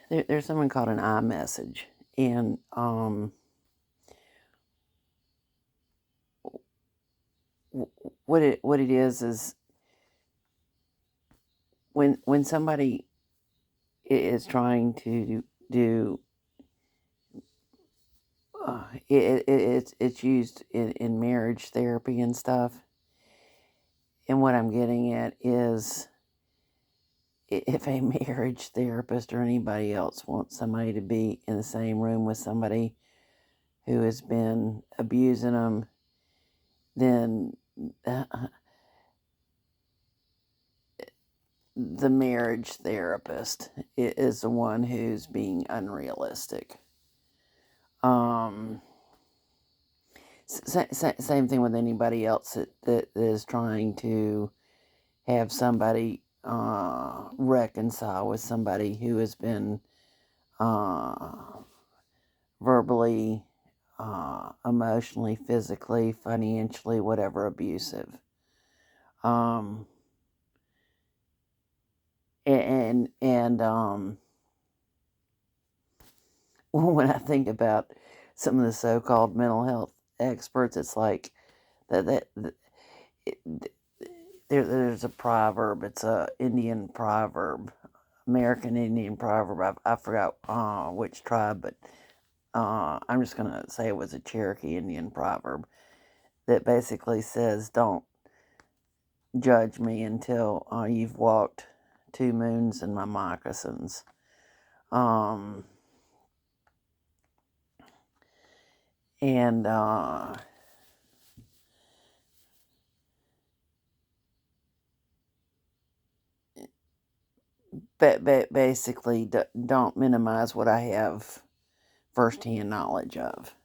there's something called an iMessage, and what it is when somebody is trying to do it's used in marriage therapy and stuff. And what I'm getting at is if a marriage therapist or anybody else wants somebody to be in the same room with somebody who has been abusing them, then the marriage therapist is the one who's being unrealistic. Um, same thing with anybody else that is trying to have somebody reconcile with somebody who has been verbally, emotionally, physically, financially, whatever, abusive. And when I think about some of the so-called mental health experts, it's like that it, there's a proverb. It's a Indian proverb, American Indian proverb. I forgot which tribe, but I'm just gonna say it was a Cherokee Indian proverb that basically says, "Don't judge me until you've walked 2 moons in my moccasins." Um, and basically, don't minimize what I have firsthand knowledge of.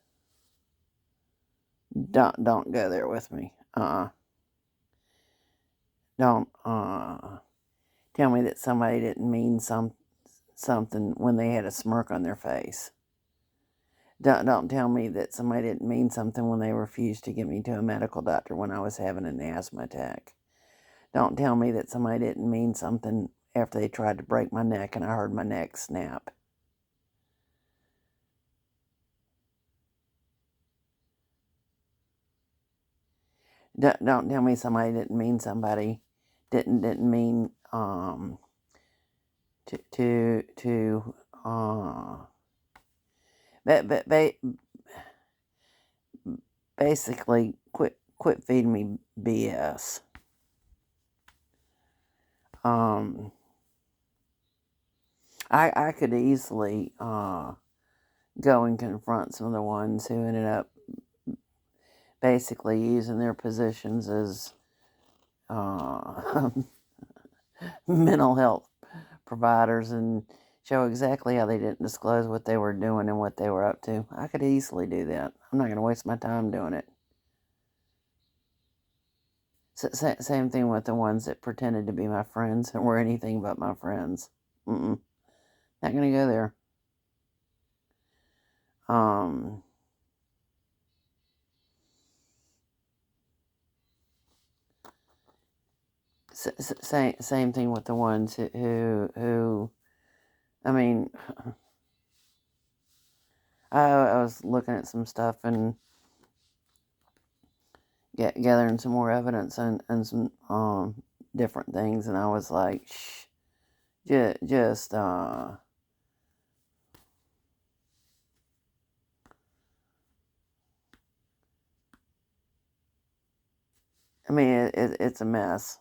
Don't go there with me. Don't tell me that somebody didn't mean something when they had a smirk on their face. Don't tell me that somebody didn't mean something when they refused to get me to a medical doctor when I was having an asthma attack. Don't tell me that somebody didn't mean something after they tried to break my neck and I heard my neck snap. Don't tell me somebody didn't mean somebody didn't mean to but basically quit feeding me BS. I could easily go and confront some of the ones who ended up basically using their positions as mental health providers and show exactly how they didn't disclose what they were doing and what they were up to. I could easily do that. I'm not going to waste my time doing it. Same thing with the ones that pretended to be my friends and were anything but my friends. Not going to go there. Um, same thing with the ones who I mean, I was looking at some stuff and gathering some more evidence and some different things, and I was like, shh, just I mean, it's a mess.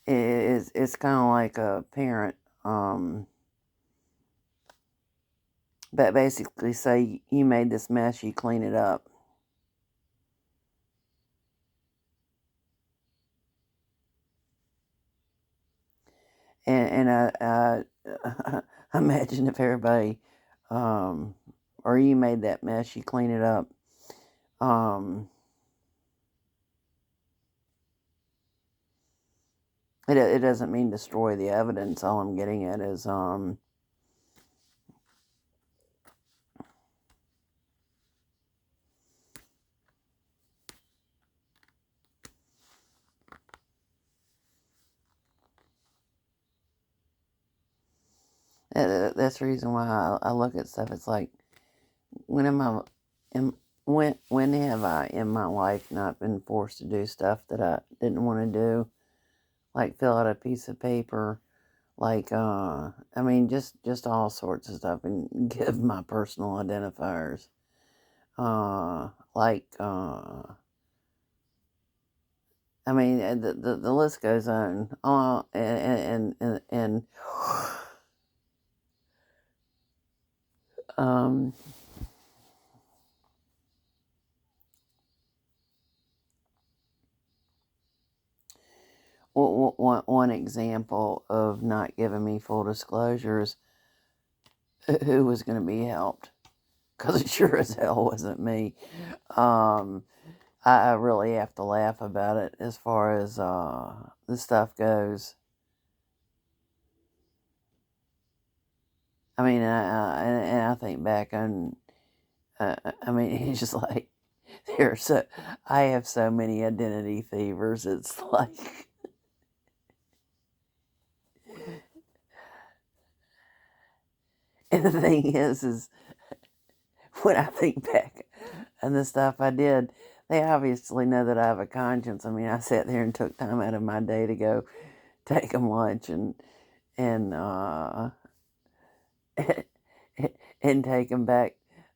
It's kind of like a parent, but basically say you made this mess, you clean it up. And I imagine if everybody, or you made that mess, you clean it up. It doesn't mean destroy the evidence. All I'm getting at is That's the reason why I look at stuff. It's like, when am I, am, when have I in my life not been forced to do stuff that I didn't want to do? Like fill out a piece of paper, like I mean, just all sorts of stuff, and give my personal identifiers. Like I mean, the list goes on. And um, one example of not giving me full disclosures, who was going to be helped? Because it sure as hell wasn't me. Um, I really have to laugh about it as far as the stuff goes. I mean, and I think back on, I mean, it's just like, I have so many identity fevers. It's like, and the thing is when I think back on the stuff I did, they obviously know that I have a conscience. I mean, I sat there and took time out of my day to go take them lunch and and take them back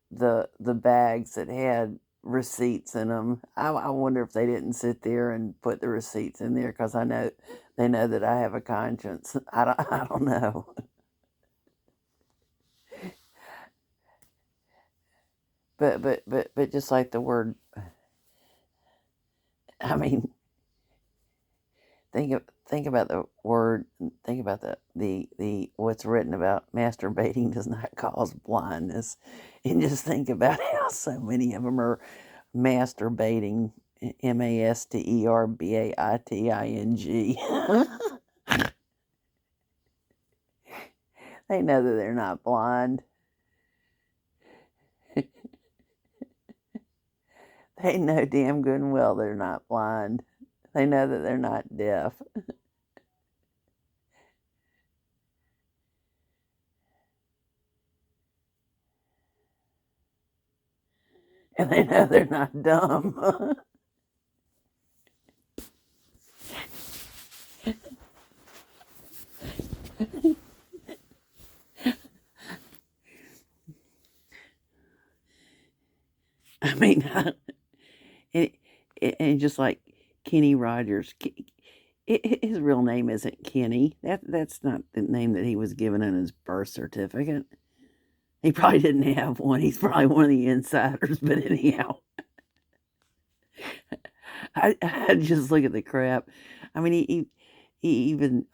the bags that had receipts in them. I wonder if they didn't sit there and put the receipts in there because I know they know that I have a conscience. I don't know. But just like the word, I mean, think about the word. Think about the what's written about masturbating does not cause blindness, and just think about how so many of them are masturbating. Masterbaiting. They know that they're not blind. They know damn good and well they're not blind. They know that they're not deaf. And they know they're not dumb. I mean, it, and just like Kenny Rogers, his real name isn't Kenny. That's not the name that he was given in his birth certificate. He probably didn't have one. He's probably one of the insiders. But anyhow, I just look at the crap. I mean, he even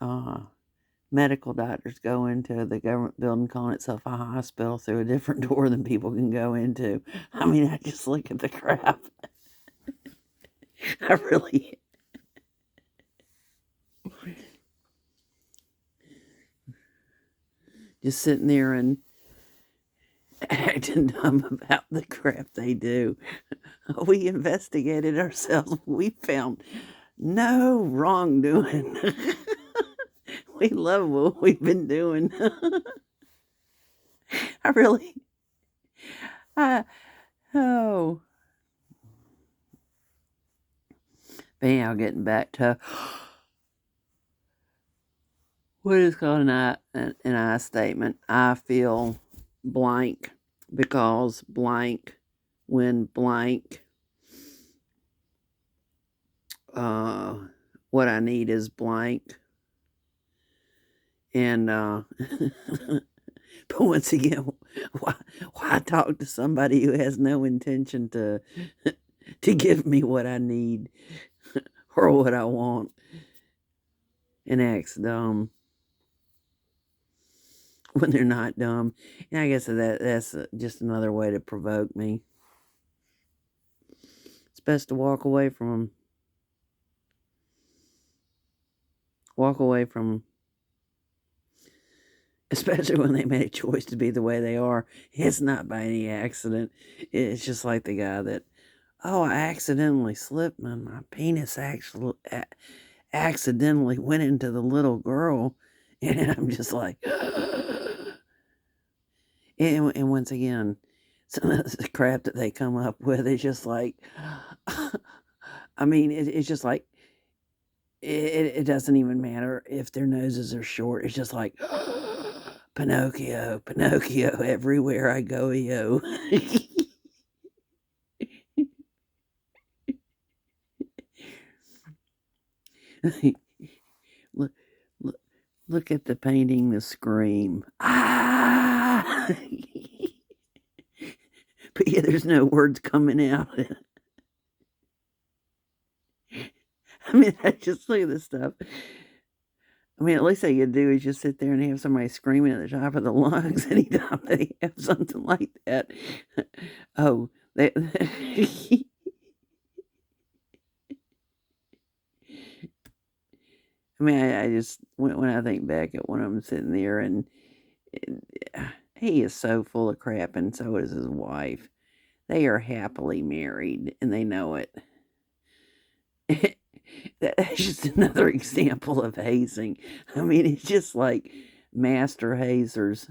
medical doctors go into the government building calling itself a hospital through a different door than people can go into. I mean, I just look at the crap. I really. Just sitting there and acting dumb about the crap they do. We investigated ourselves. We found no wrongdoing. We love what we've been doing. I really, I, oh, but anyhow, getting back to what is called an I statement. I feel blank because blank when blank. What I need is blank. And but once again, why talk to somebody who has no intention to to give me what I need or what I want and acts dumb when they're not dumb? And I guess that's just another way to provoke me. It's best to walk away from them. Walk away from them. Especially when they made a choice to be the way they are. It's not by any accident. It's just like the guy that, oh, I accidentally slipped, my penis actually accidentally went into the little girl. And I'm just like, And once again, some of the crap that they come up with is just like, I mean, it's just like, it doesn't even matter if their noses are short. It's just like, Pinocchio, Pinocchio, everywhere I go, yo. Look, look, look at the painting, the scream. Ah! But yeah, there's no words coming out. I mean, I just look at this stuff. I mean, at least all you do is just sit there and have somebody screaming at the top of the lungs anytime they have something like that. Oh, they, I mean, I just when I think back at one of them sitting there, and he is so full of crap, and so is his wife. They are happily married, and they know it. That's just another example of hazing. I mean, it's just like master hazers,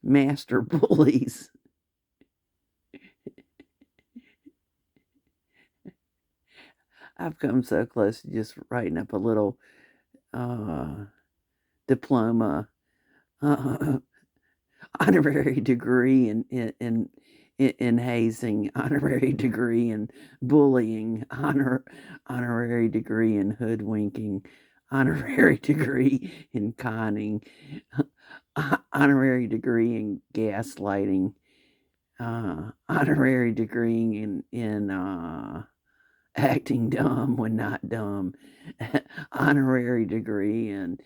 master bullies. I've come so close to just writing up a little diploma, uh, honorary degree in hazing, honorary degree in bullying, honorary degree in hoodwinking, honorary degree in conning, honorary degree in gaslighting, honorary degree in acting dumb when not dumb, honorary degree in,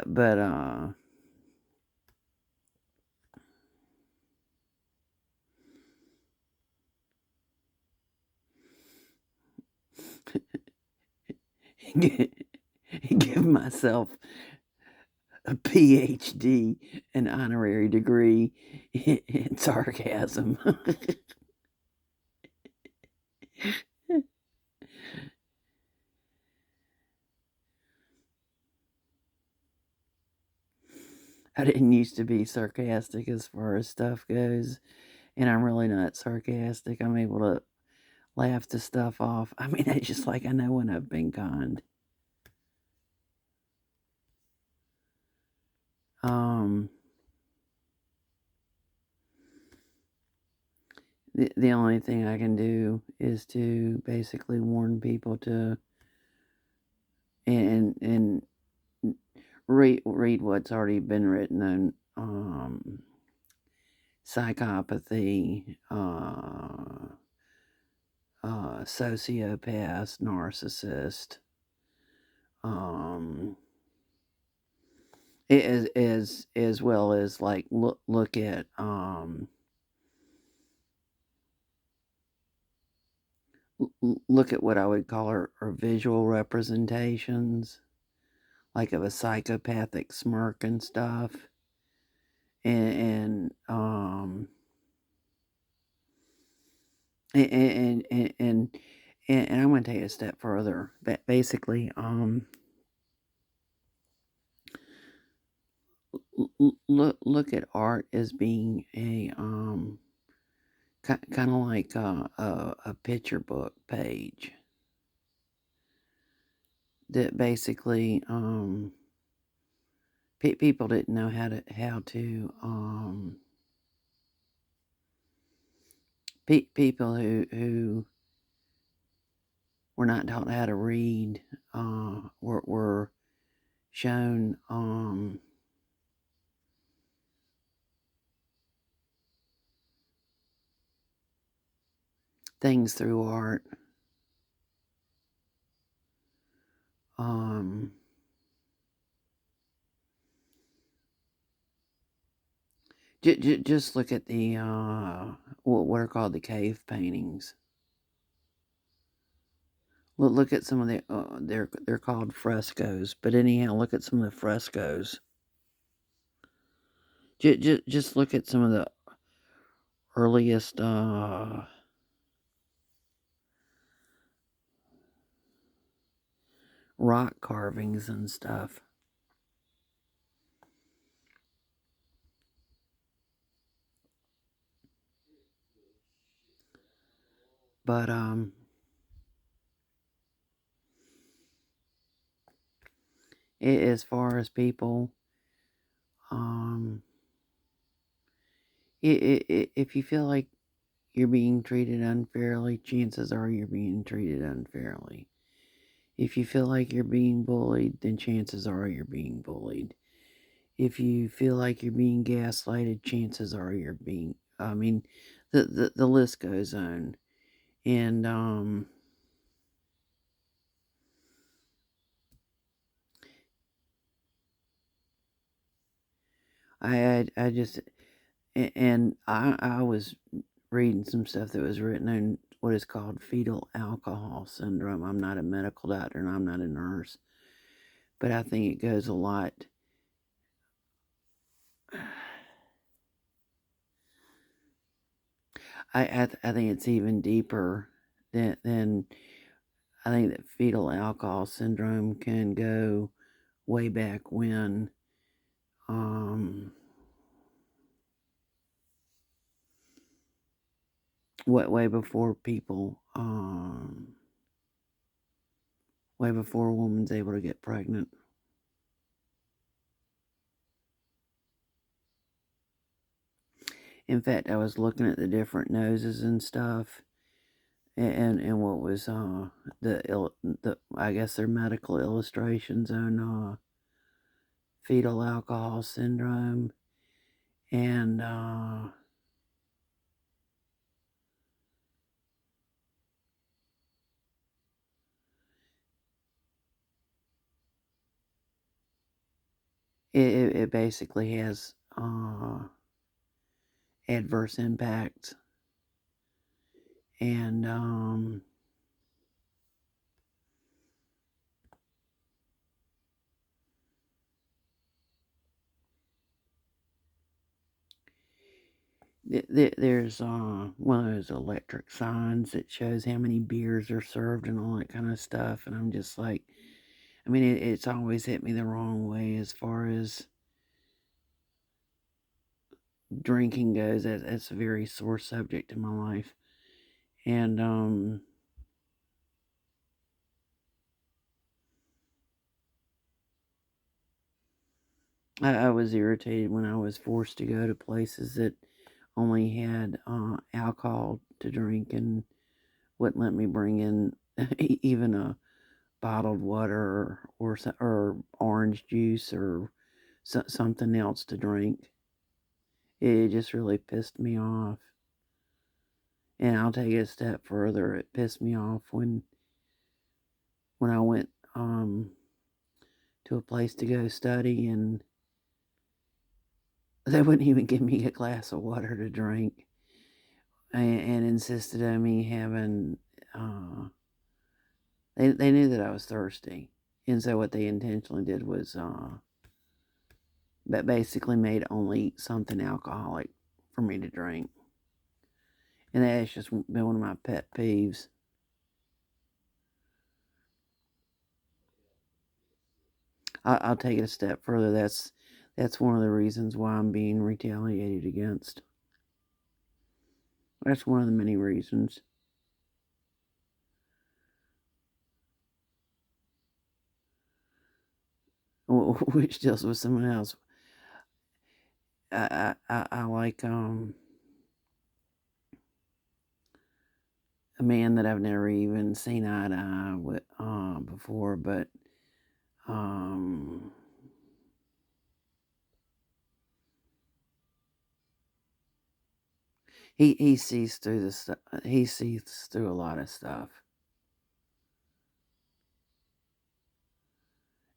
but give myself a PhD, an honorary degree in sarcasm. I didn't used to be sarcastic as far as stuff goes, and I'm really not sarcastic. I'm able to laugh the stuff off. I mean, I just like I know when I've been conned. Um, the only thing I can do is to basically warn people to and read what's already been written on psychopathy, sociopath, narcissist, um, as well as like look at look at what I would call are visual representations, like of a psychopathic smirk and stuff, and and and and and, and I'm going to take it a step further. Basically, look at art as being a kind of like a picture book page that basically people didn't know how to people who were not taught how to read were shown things through art. Um, just look at the what are called the cave paintings. Look at some of the they're called frescoes, but anyhow, look at some of the frescoes. Just look at some of the earliest rock carvings and stuff. But as far as people, um, if you feel like you're being treated unfairly, chances are you're being treated unfairly. If you feel like you're being bullied, then chances are you're being bullied. If you feel like you're being gaslighted, chances are you're being, I mean, the list goes on. And I just, and I was reading some stuff that was written on what is called fetal alcohol syndrome. I'm not a medical doctor and I'm not a nurse, but I think it goes a lot. I think it's even deeper than I think that fetal alcohol syndrome can go way back when, um, way before people, way before a woman's able to get pregnant. In fact, I was looking at the different noses and stuff, and what was the I guess they're medical illustrations on fetal alcohol syndrome, and it basically has adverse impacts, and there's one of those electric signs that shows how many beers are served and all that kind of stuff, and I'm just like, I mean, it's always hit me the wrong way as far as drinking goes. That's a very sore subject in my life, and I was irritated when I was forced to go to places that only had alcohol to drink and wouldn't let me bring in even a bottled water or orange juice or something else to drink. It just really pissed me off. And I'll take it a step further. It pissed me off when I went to a place to go study and they wouldn't even give me a glass of water to drink, and insisted on me having. They knew that I was thirsty, and so what they intentionally did was that basically made only something alcoholic for me to drink, and that's just been one of my pet peeves. I'll take it a step further. That's one of the reasons why I'm being retaliated against. That's one of the many reasons. Which deals with someone else. I like a man that I've never even seen eye to eye with before, but um, he sees through the stuff. He sees through a lot of stuff.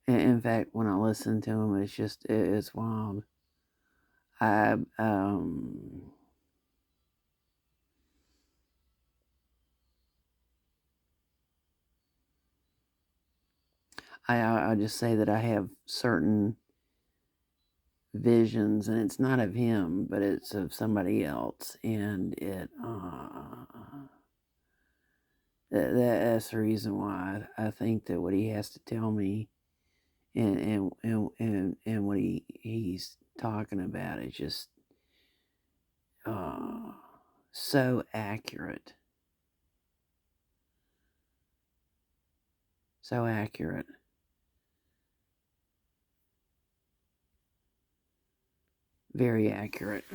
In fact, when I listen to him, it's wild. I I'll just say that I have certain visions, and it's not of him, but it's of somebody else, and that's the reason why I think that what he has to tell me and what he's talking about is just uh, so accurate. So accurate. Very accurate.